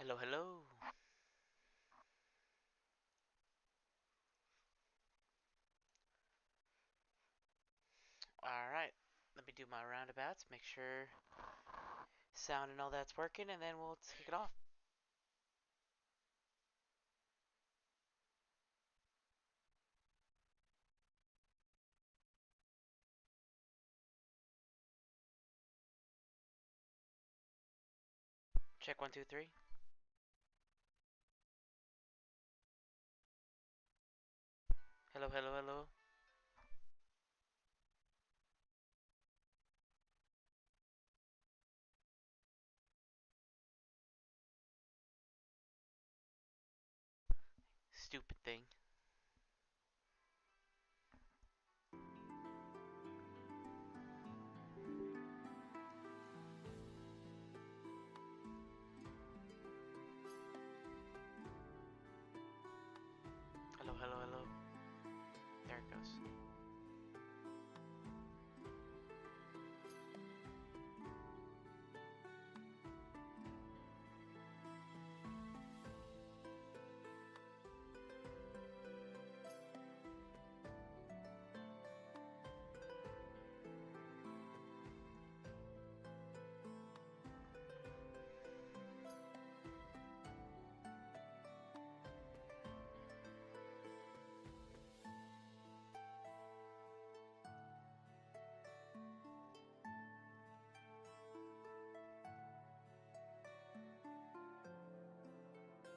Hello, hello. Alright, let me do my roundabouts, make sure sound and all that's working, and then we'll kick it off. Check 1, 2, 3. Hello, hello, hello. Stupid thing. Hello, hello, hello. There it goes.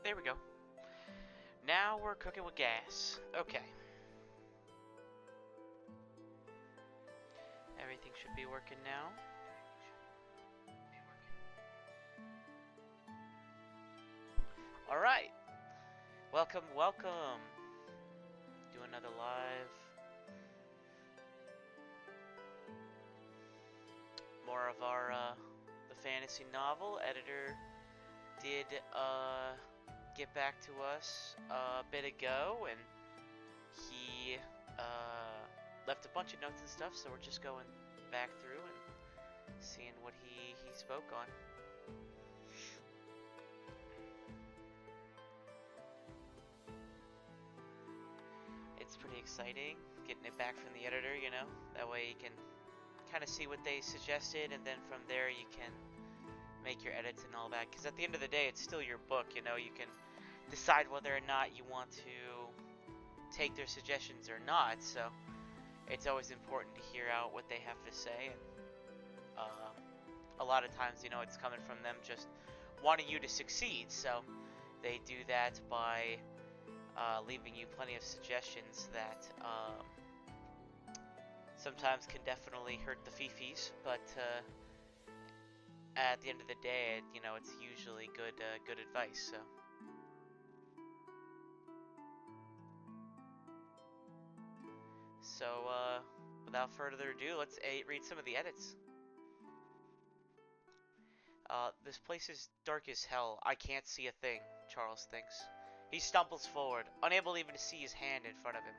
There we go. Now we're cooking with gas. Okay. Everything should be working now. Alright. Welcome, welcome. Do another live. More of our, the fantasy novel. Editor did, get back to us a bit ago, and he left a bunch of notes and stuff, so we're just going back through and seeing what he spoke on. It's pretty exciting getting it back from the editor, you know, that way you can kind of see what they suggested, and then from there you can make your edits and all that, because at the end of the day it's still your book, you know. You can decide whether or not you want to take their suggestions or not, so it's always important to hear out what they have to say. And a lot of times, you know, it's coming from them just wanting you to succeed, so they do that by leaving you plenty of suggestions that sometimes can definitely hurt the fifis, but at the end of the day, you know, it's usually good advice. So without further ado, let's read some of the edits. This place is dark as hell. I can't see a thing, Charles thinks. He stumbles forward, unable even to see his hand in front of him.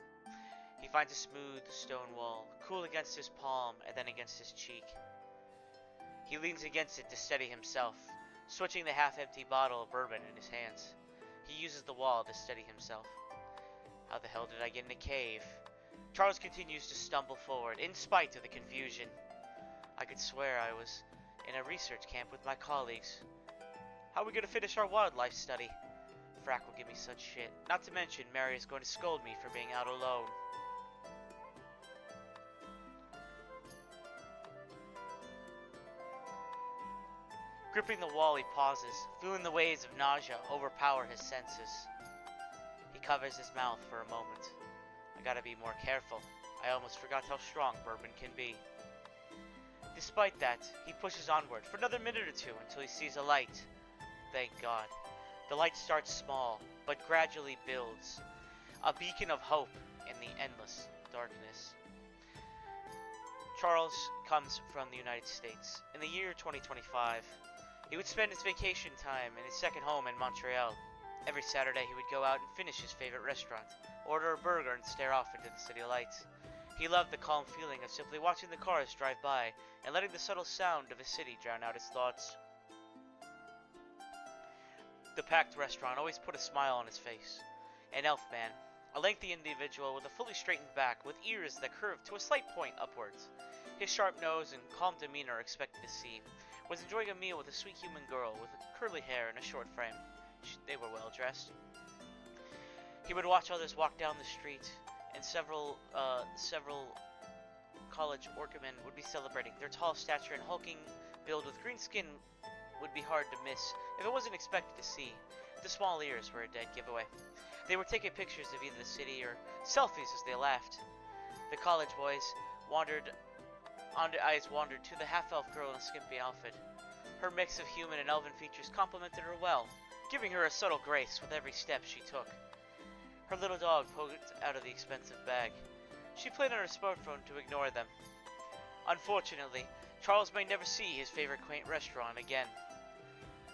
He finds a smooth stone wall, cool against his palm and then against his cheek. He leans against it to steady himself, switching the half-empty bottle of bourbon in his hands. He uses the wall to steady himself. How the hell did I get in a cave? Charles continues to stumble forward, in spite of the confusion. I could swear I was in a research camp with my colleagues. How are we going to finish our wildlife study? Frack will give me such shit. Not to mention, Mary is going to scold me for being out alone. Gripping the wall, he pauses, feeling the waves of nausea overpower his senses. He covers his mouth for a moment. I gotta be more careful. I almost forgot how strong bourbon can be. Despite that, he pushes onward for another minute or two until he sees a light. Thank God. The light starts small, but gradually builds. A beacon of hope in the endless darkness. Charles comes from the United States. In the year 2025, he would spend his vacation time in his second home in Montreal. Every Saturday he would go out and finish his favorite restaurant, order a burger and stare off into the city lights. He loved the calm feeling of simply watching the cars drive by and letting the subtle sound of a city drown out his thoughts. The packed restaurant always put a smile on his face. An elf man, a lengthy individual with a fully straightened back with ears that curved to a slight point upwards. His sharp nose and calm demeanor expected to see, was enjoying a meal with a sweet human girl with curly hair and a short frame. They were well dressed. He would watch others walk down the street, and several college orcamen would be celebrating. Their tall stature and hulking build with green skin would be hard to miss if it wasn't expected to see. The small ears were a dead giveaway. They were taking pictures of either the city or selfies as they laughed. The college boys' eyes wandered to the half-elf girl in a skimpy outfit. Her mix of human and elven features complemented her well, giving her a subtle grace with every step she took. Her little dog poked out of the expensive bag. She played on her smartphone to ignore them. Unfortunately, Charles may never see his favorite quaint restaurant again.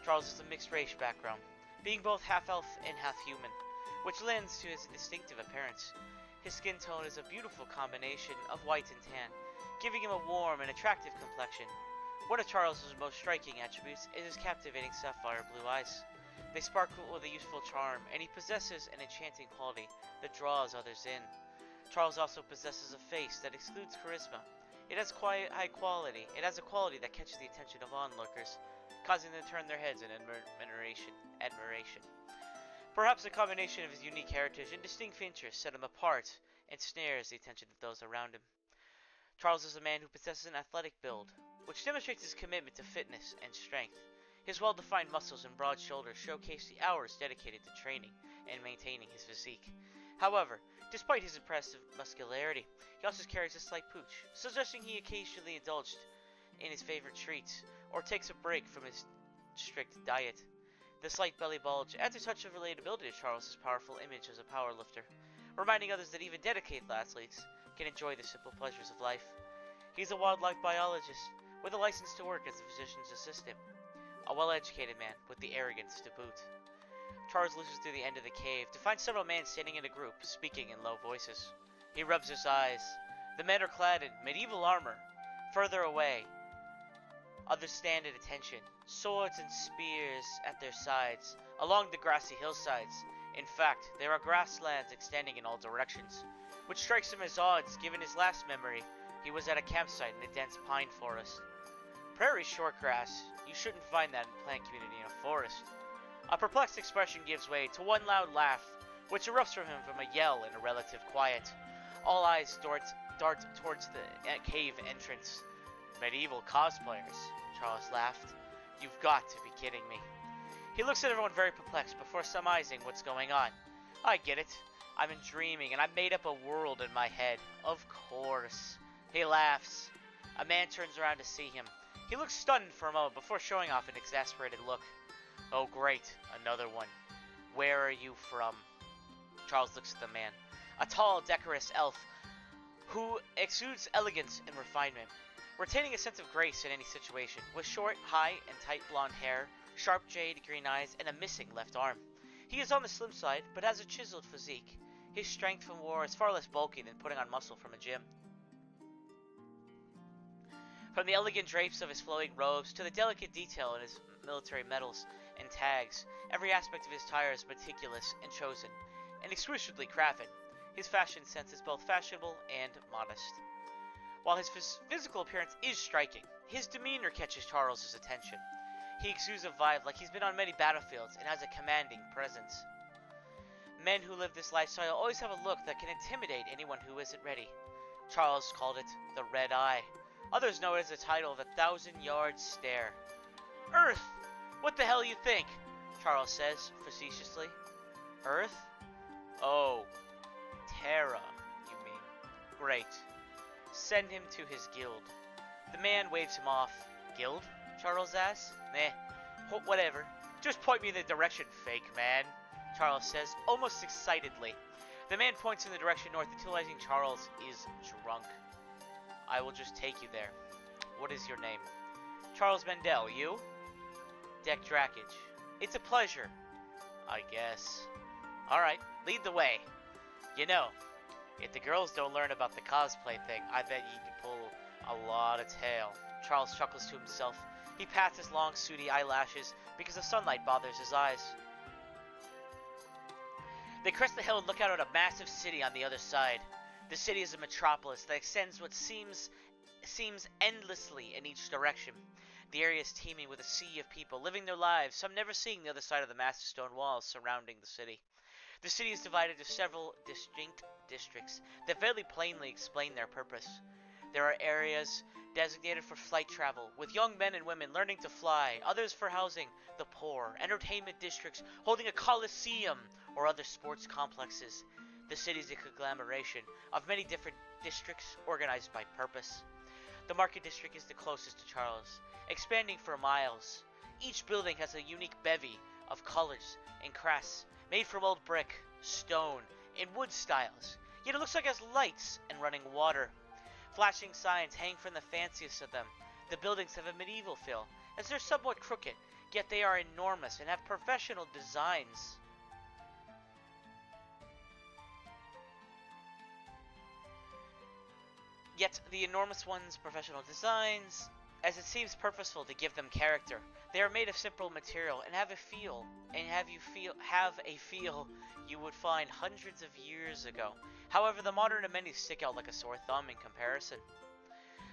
Charles has a mixed-race background, being both half-elf and half-human, which lends to his distinctive appearance. His skin tone is a beautiful combination of white and tan, giving him a warm and attractive complexion. One of Charles's most striking attributes is his captivating sapphire blue eyes. They sparkle with a youthful charm, and he possesses an enchanting quality that draws others in. Charles also possesses a face that excludes charisma. It has high quality. It has a quality that catches the attention of onlookers, causing them to turn their heads in admiration. Perhaps a combination of his unique heritage and distinct features set him apart and snares the attention of those around him. Charles is a man who possesses an athletic build, which demonstrates his commitment to fitness and strength. His well-defined muscles and broad shoulders showcase the hours dedicated to training and maintaining his physique. However, despite his impressive muscularity, he also carries a slight pooch, suggesting he occasionally indulged in his favorite treats or takes a break from his strict diet. The slight belly bulge adds a touch of relatability to Charles' powerful image as a powerlifter, reminding others that even dedicated athletes can enjoy the simple pleasures of life. He's a wildlife biologist with a license to work as a physician's assistant. A well-educated man with the arrogance to boot. Charles loses through the end of the cave to find several men standing in a group, speaking in low voices. He rubs his eyes. The men are clad in medieval armor. Further away, others stand at attention, swords and spears at their sides, along the grassy hillsides. In fact, there are grasslands extending in all directions, which strikes him as odd given his last memory. He was at a campsite in a dense pine forest. Prairie short grass. You shouldn't find that in plant community in a forest. A perplexed expression gives way to one loud laugh, which erupts from him from a yell and a relative quiet. All eyes dart towards the cave entrance. Medieval cosplayers, Charles laughed. You've got to be kidding me. He looks at everyone very perplexed before surmising what's going on. I get it. I've been dreaming and I made up a world in my head. Of course. He laughs. A man turns around to see him. He looks stunned for a moment before showing off an exasperated look. Oh great, another one. Where are you from? Charles looks at the man. A tall, decorous elf who exudes elegance and refinement, retaining a sense of grace in any situation, with short, high, and tight blonde hair, sharp jade green eyes, and a missing left arm. He is on the slim side, but has a chiseled physique. His strength from war is far less bulky than putting on muscle from a gym. From the elegant drapes of his flowing robes to the delicate detail in his military medals and tags, every aspect of his attire is meticulous and chosen, and exquisitely crafted. His fashion sense is both fashionable and modest. While his physical appearance is striking, his demeanor catches Charles' attention. He exudes a vibe like he's been on many battlefields and has a commanding presence. Men who live this lifestyle always have a look that can intimidate anyone who isn't ready. Charles called it the Red Eye. Others know it as the title of 1,000-yard stare. Earth! What the hell you think? Charles says, facetiously. Earth? Oh, Terra, you mean. Great. Send him to his guild. The man waves him off. Guild? Charles asks. Nah, whatever. Just point me in the direction, fake man, Charles says, almost excitedly. The man points in the direction north until realizing Charles is drunk. I will just take you there. What is your name? Charles Mendel, you? Deck Drakage. It's a pleasure. I guess. Alright, lead the way. You know, if the girls don't learn about the cosplay thing, I bet you can pull a lot of tail. Charles chuckles to himself. He pats his long, sooty eyelashes because the sunlight bothers his eyes. They crest the hill and look out at a massive city on the other side. The city is a metropolis that extends what seems endlessly in each direction. The area is teeming with a sea of people living their lives, some never seeing the other side of the massive stone walls surrounding the city. The city is divided into several distinct districts that very plainly explain their purpose. There are areas designated for flight travel, with young men and women learning to fly, others for housing the poor, entertainment districts holding a coliseum or other sports complexes. The city is a conglomeration of many different districts organized by purpose. The market district is the closest to Charles, expanding for miles. Each building has a unique bevy of colors and crafts made from old brick, stone, and wood styles, yet it looks like it has lights and running water. Flashing signs hang from the fanciest of them. The buildings have a medieval feel, as they're somewhat crooked, yet they are enormous and have professional designs. Yet the enormous ones' professional designs, as it seems purposeful to give them character. They are made of simple material and have a feel you would find hundreds of years ago. However, the modern amenities stick out like a sore thumb in comparison.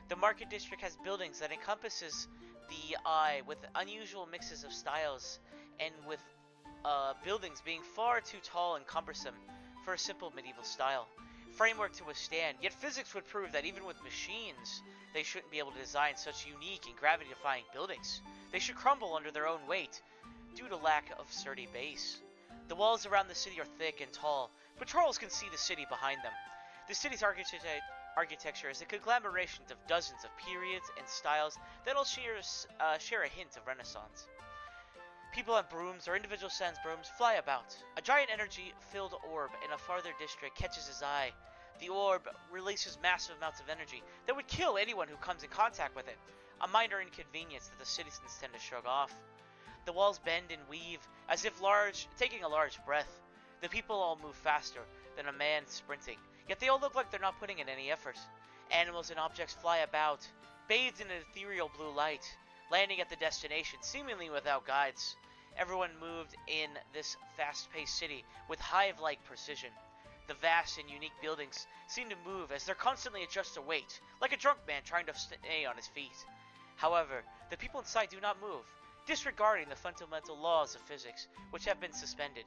The market district has buildings that encompasses the eye with unusual mixes of styles, and with buildings being far too tall and cumbersome for a simple medieval style. Framework to withstand, yet physics would prove that even with machines, they shouldn't be able to design such unique and gravity-defying buildings. They should crumble under their own weight due to lack of sturdy base. The walls around the city are thick and tall, but Charles can see the city behind them. The city's architecture is a conglomeration of dozens of periods and styles that all share a hint of Renaissance. People on brooms or individual sans brooms fly about. A giant energy-filled orb in a farther district catches his eye. The orb releases massive amounts of energy that would kill anyone who comes in contact with it, a minor inconvenience that the citizens tend to shrug off. The walls bend and weave, as if taking a large breath. The people all move faster than a man sprinting, yet they all look like they're not putting in any effort. Animals and objects fly about, bathed in an ethereal blue light, landing at the destination seemingly without guides. Everyone moved in this fast-paced city with hive-like precision. The vast and unique buildings seem to move as they're constantly adjust their weight, like a drunk man trying to stay on his feet. However, the people inside do not move, disregarding the fundamental laws of physics, which have been suspended.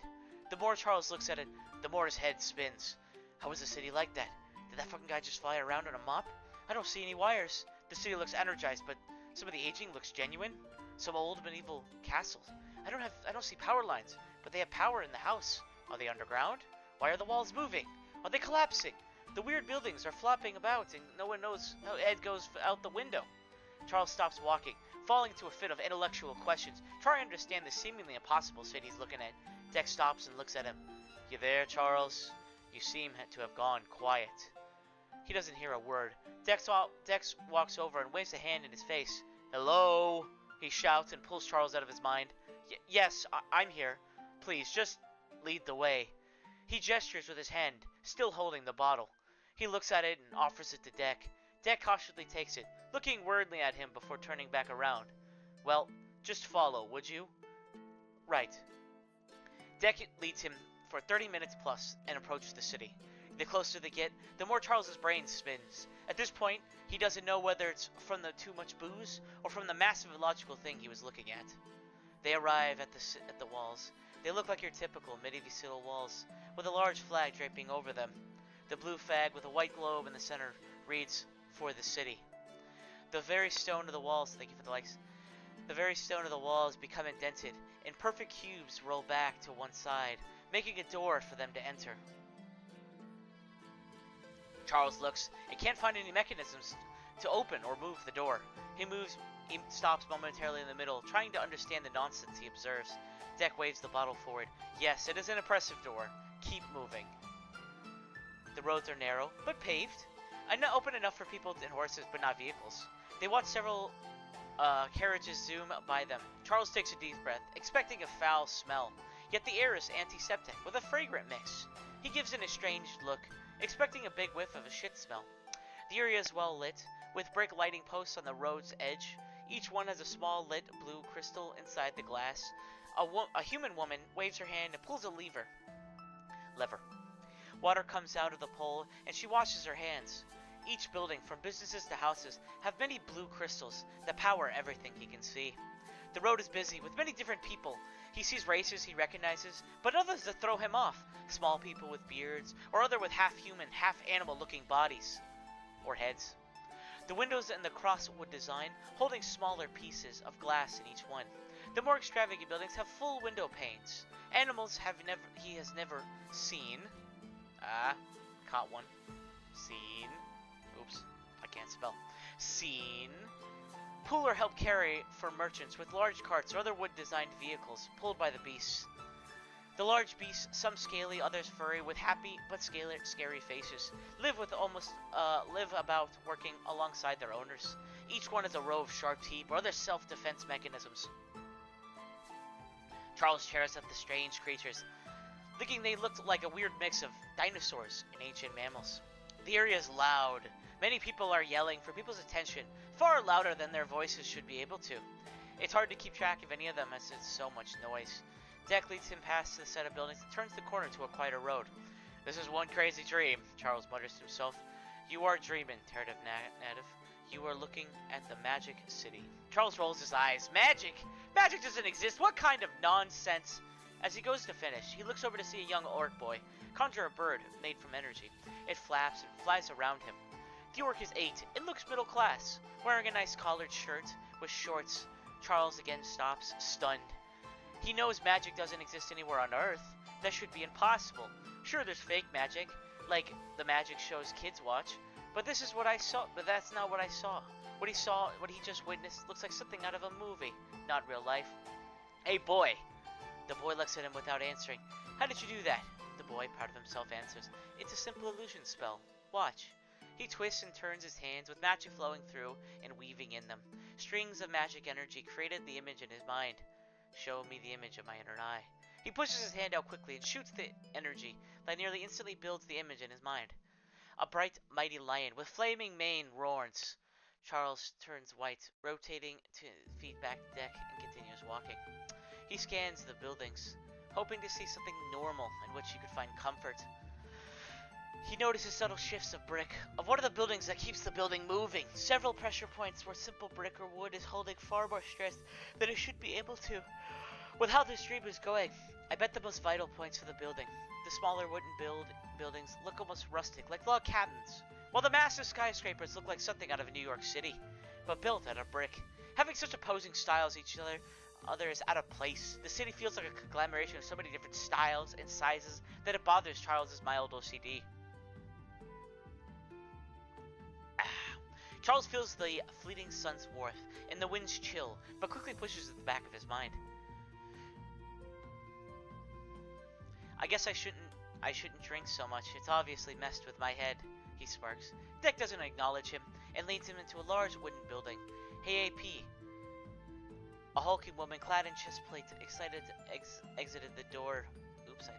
The more Charles looks at it, the more his head spins. How is a city like that? Did that fucking guy just fly around on a mop? I don't see any wires. The city looks energized, but some of the aging looks genuine. Some old medieval castles. I don't see power lines, but they have power in the house. Are they underground? Why are the walls moving? Are they collapsing? The weird buildings are flopping about and no one knows how Ed goes out the window. Charles stops walking, falling into a fit of intellectual questions, trying to understand the seemingly impossible city he's looking at. Dex stops and looks at him. You there, Charles? You seem to have gone quiet. He doesn't hear a word. Dex walks over and waves a hand in his face. Hello? He shouts and pulls Charles out of his mind. Yes, I'm here. Please, just lead the way. He gestures with his hand, still holding the bottle. He looks at it and offers it to Deck. Deck cautiously takes it, looking worriedly at him before turning back around. Well, just follow, would you? Right. Deck leads him for 30 minutes plus and approaches the city. The closer they get, the more Charles's brain spins. At this point, he doesn't know whether it's from the too much booze or from the massive illogical thing he was looking at. They arrive at the walls. They look like your typical medieval walls, with a large flag draping over them. The blue flag with a white globe in the center reads, "For the city." The very stone of the walls, thank you for the likes. The very stone of the walls become indented, and perfect cubes roll back to one side, making a door for them to enter. Charles looks and can't find any mechanisms to open or move the door. He stops momentarily in the middle, trying to understand the nonsense he observes. Deck waves the bottle forward. Yes, it is an impressive door. Keep moving. The roads are narrow, but paved. Open enough for people and horses, but not vehicles. They watch several carriages zoom by them. Charles takes a deep breath, expecting a foul smell. Yet the air is antiseptic, with a fragrant mix. He gives it a strange look, expecting a big whiff of a shit smell. The area is well lit, with brick lighting posts on the road's edge. Each one has a small lit blue crystal inside the glass. A human woman waves her hand and pulls a lever, lever. Water comes out of the pole, and she washes her hands. Each building, from businesses to houses, have many blue crystals that power everything he can see. The road is busy with many different people. He sees races he recognizes, but others that throw him off. Small people with beards, or other with half-human, half-animal-looking bodies. Or heads. The windows in the crosswood design, holding smaller pieces of glass in each one. The more extravagant buildings have full window panes. Animals he has never seen. Caught one. Seen. Oops, I can't spell. Seen. Pull or help carry for merchants with large carts or other wood-designed vehicles pulled by the beasts. The large beasts, some scaly, others furry, with happy but scary faces, live about working alongside their owners. Each one is a row of sharp teeth or other self-defense mechanisms. Charles stares at the strange creatures, thinking they looked like a weird mix of dinosaurs and ancient mammals. The area is loud. Many people are yelling for people's attention, far louder than their voices should be able to. It's hard to keep track of any of them as it's so much noise. Deck leads him past the set of buildings and turns the corner to a quieter road. This is one crazy dream, Charles mutters to himself. You are dreaming, Terative Native. You are looking at the magic city. Charles rolls his eyes. Magic? Magic doesn't exist. What kind of nonsense? As he goes to finish, he looks over to see a young orc boy conjure a bird made from energy. It flaps and flies around him. The orc is 8 and looks middle class, wearing a nice collared shirt with shorts. Charles again stops, stunned. He knows magic doesn't exist anywhere on Earth. That should be impossible. Sure, there's fake magic, like the magic shows kids watch, but this is what I saw. But that's not what I saw. What he just witnessed, looks like something out of a movie, not real life. Hey, boy. The boy looks at him without answering. How did you do that? The boy, proud of himself, answers. It's a simple illusion spell. Watch. He twists and turns his hands with magic flowing through and weaving in them. Strings of magic energy created the image in his mind. Show me the image of my inner eye. He pushes his hand out quickly and shoots the energy that nearly instantly builds the image in his mind. A bright, mighty lion with flaming mane roars. Charles turns white, rotating to feet back the deck and continues walking. He scans the buildings, hoping to see something normal in which he could find comfort. He notices subtle shifts of brick, of one of the buildings that keeps the building moving. Several pressure points where simple brick or wood is holding far more stress than it should be able to. With how this dream is going, I bet the most vital points for the building. The smaller wooden buildings look almost rustic, like log cabins, while the massive skyscrapers look like something out of New York City, but built out of brick. Having such opposing styles each other is out of place. The city feels like a conglomeration of so many different styles and sizes that it bothers Charles's mild OCD. Charles feels the fleeting sun's warmth and the wind's chill, but quickly pushes at the back of his mind. I guess I shouldn't drink so much. It's obviously messed with my head, he sparks. Deck doesn't acknowledge him and leads him into a large wooden building. Hey, AP. A hulking woman clad in chest plate exited the door. Oops, I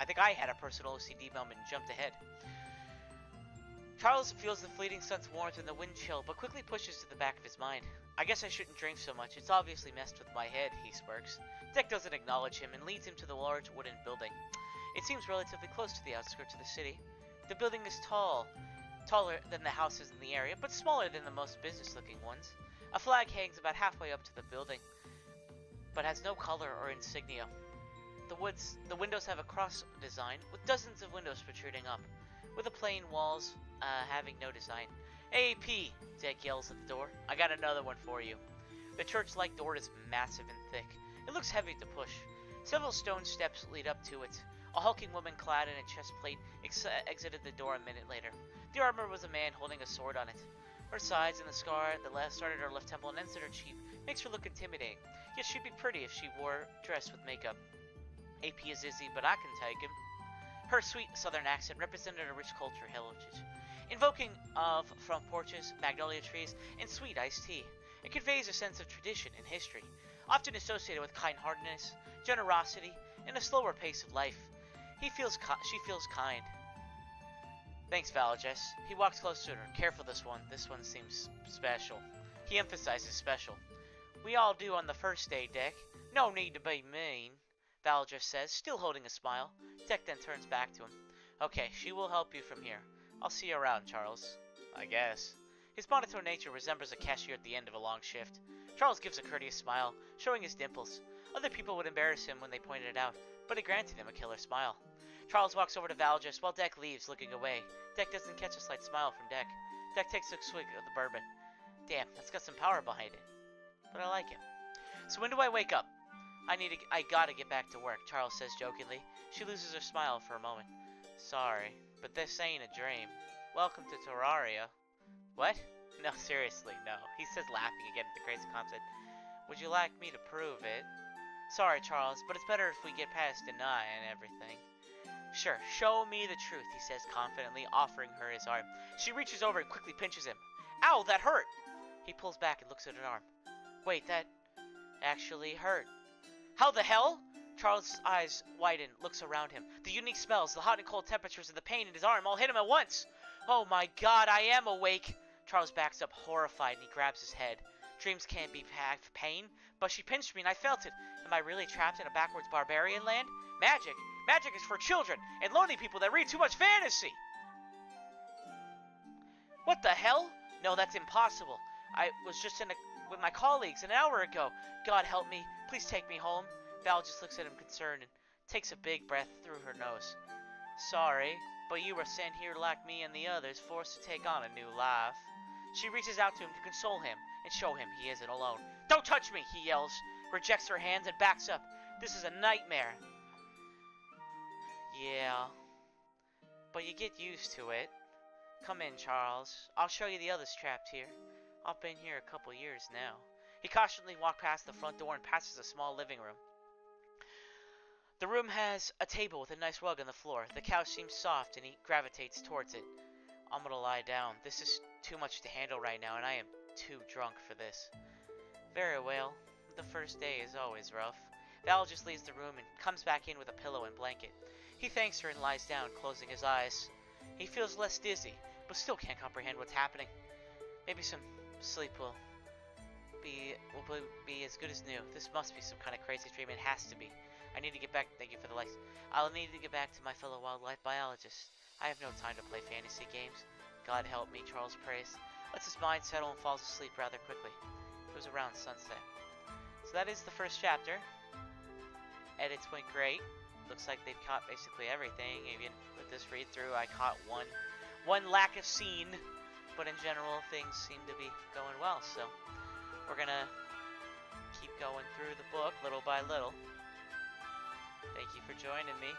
think I had a personal OCD moment and jumped ahead. Charles feels the fleeting sun's warmth and the wind chill, but quickly pushes to the back of his mind. I guess I shouldn't drink so much. It's obviously messed with my head, he smirks. Deck doesn't acknowledge him and leads him to the large wooden building. It seems relatively close to the outskirts of the city. The building is taller than the houses in the area, but smaller than the most business-looking ones. A flag hangs about halfway up to the building, but has no color or insignia. The windows have a cross design, with dozens of windows protruding up, with the plain walls having no design. AP, Deck yells at the door. I got another one for you. The church-like door is massive and thick. It looks heavy to push. Several stone steps lead up to it. A hulking woman clad in a chest plate exited the door a minute later. The armor was a man holding a sword on it. Her sides and the scar that started her left temple and ends at her cheek makes her look intimidating, yet she'd be pretty if she wore dress with makeup. AP is Izzy, but I can take him. Her sweet southern accent represented a rich culture heritage, invoking of front porches, magnolia trees, and sweet iced tea. It conveys a sense of tradition and history, often associated with kind-heartedness, generosity, and a slower pace of life. She feels kind. Thanks, Valagess. He walks close to her. Careful this one. This one seems special. He emphasizes special. We all do on the first day, Deck. No need to be mean. Valadris says, still holding a smile. Deck then turns back to him. Okay, she will help you from here. I'll see you around, Charles. I guess. His monotone nature resembles a cashier at the end of a long shift. Charles gives a courteous smile, showing his dimples. Other people would embarrass him when they pointed it out, but it granted him a killer smile. Charles walks over to Valadris while Deck leaves, looking away. Deck doesn't catch a slight smile from Deck. Deck takes a swig of the bourbon. Damn, that's got some power behind it. But I like it. So when do I wake up? I gotta get back to work, Charles says jokingly. She loses her smile for a moment. Sorry, but this ain't a dream. Welcome to Terraria. What? No, seriously, no. He says, laughing again at the crazy concept. Would you like me to prove it? Sorry, Charles, but it's better if we get past deny and everything. Sure, show me the truth, he says confidently, offering her his arm. She reaches over and quickly pinches him. Ow, that hurt! He pulls back and looks at her arm. Wait, that actually hurt. How the hell? Charles' eyes widen, looks around him. The unique smells, the hot and cold temperatures, and the pain in his arm all hit him at once. Oh my god, I am awake! Charles backs up, horrified, and he grabs his head. Dreams can't be pain, but she pinched me and I felt it. Am I really trapped in a backwards barbarian land? Magic! Magic is for children and lonely people that read too much fantasy! What the hell? No, that's impossible. I was just with my colleagues an hour ago. God help me. Please take me home. Val just looks at him concerned and takes a big breath through her nose. Sorry, but you were sent here like me and the others, forced to take on a new life. She reaches out to him to console him and show him he isn't alone. Don't touch me, he yells, rejects her hands and backs up. This is a nightmare. Yeah, but you get used to it. Come in, Charles. I'll show you the others trapped here. I've been here a couple years now. He cautiously walks past the front door and passes a small living room. The room has a table with a nice rug on the floor. The couch seems soft and he gravitates towards it. I'm gonna lie down. This is too much to handle right now and I am too drunk for this. Very well. The first day is always rough. Val just leaves the room and comes back in with a pillow and blanket. He thanks her and lies down, closing his eyes. He feels less dizzy, but still can't comprehend what's happening. Maybe some sleep will be as good as new. This must be some kind of crazy dream. It has to be. I need to get back. Thank you for the lights. I'll need to get back to my fellow wildlife biologists. I have no time to play fantasy games. God help me, Charles prays. Lets his mind settle and falls asleep rather quickly. It was around sunset. So that is the first chapter. Edits went great. Looks like they've caught basically everything. Even with this read through, I caught one lack of scene, but in general, things seem to be going well. So we're gonna keep going through the book little by little. Thank you for joining me.